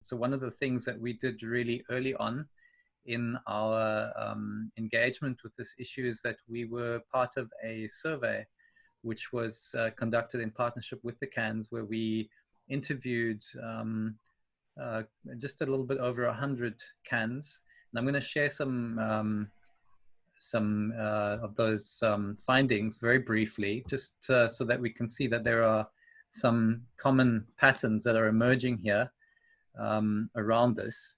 So one of the things that we did really early on in our engagement with this issue is that we were part of a survey which was conducted in partnership with the CANs, where we interviewed just a little bit over 100 CANs. And I'm going to share some of those findings very briefly, just so that we can see that there are some common patterns that are emerging here around this,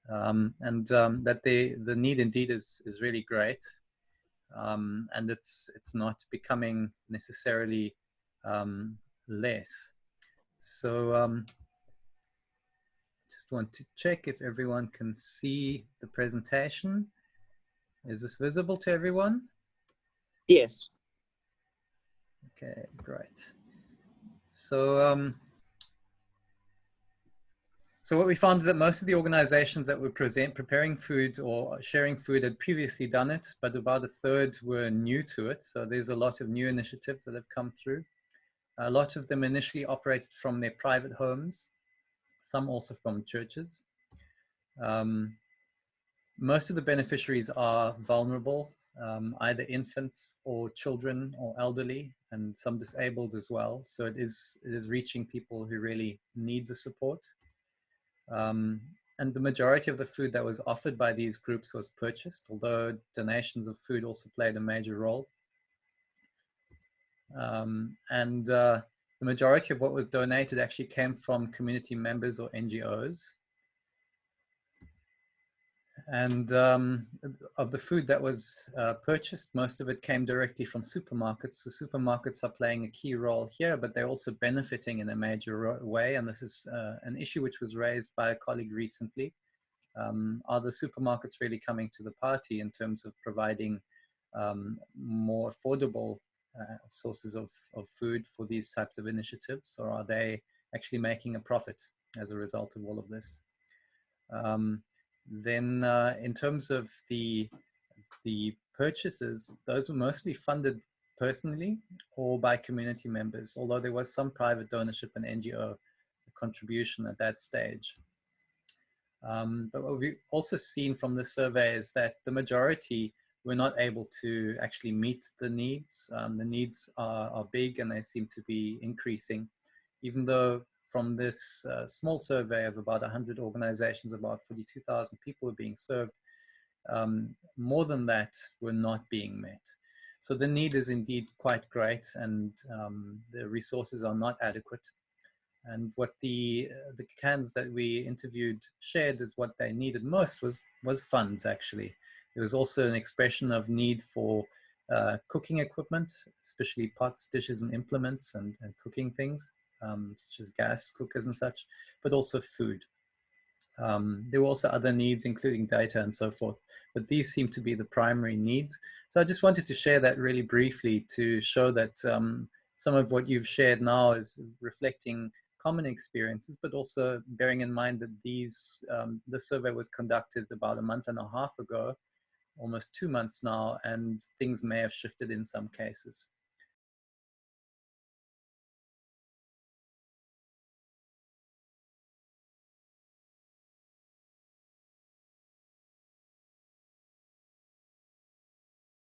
and that the need indeed is really great, and it's not becoming necessarily less. So just want to check if everyone can see the presentation. Is this visible to everyone? Yes. Okay, great. So so what we found is that most of the organizations that were preparing food or sharing food had previously done it, but about a third were new to it. So there's a lot of new initiatives that have come through. A lot of them initially operated from their private homes, some also from churches. Most of the beneficiaries are vulnerable, either infants or children or elderly, and some disabled as well. So it is reaching people who really need the support. And the majority of the food that was offered by these groups was purchased, although donations of food also played a major role. The majority of what was donated actually came from community members or NGOs. And of the food that was purchased, most of it came directly from supermarkets. The supermarkets are playing a key role here, but they're also benefiting in a major way. And this is an issue which was raised by a colleague recently. Are the supermarkets really coming to the party in terms of providing more affordable sources of food for these types of initiatives, or are they actually making a profit as a result of all of this? Then in terms of the purchases, those were mostly funded personally or by community members, although there was some private donorship and NGO contribution at that stage. But what we've also seen from the survey is that the majority were not able to actually meet the needs. The needs are big and they seem to be increasing, even though from this small survey of about 100 organizations, about 42,000 people were being served. More than that were not being met. So the need is indeed quite great, and the resources are not adequate. And what the CANs that we interviewed shared is what they needed most was funds, actually. There was also an expression of need for cooking equipment, especially pots, dishes, and implements, and cooking things, such as gas cookers and such, but also food. There were also other needs, including data and so forth, but these seem to be the primary needs. So I just wanted to share that really briefly to show that some of what you've shared now is reflecting common experiences, but also bearing in mind that the survey was conducted about a month and a half ago, almost 2 months now, and things may have shifted in some cases.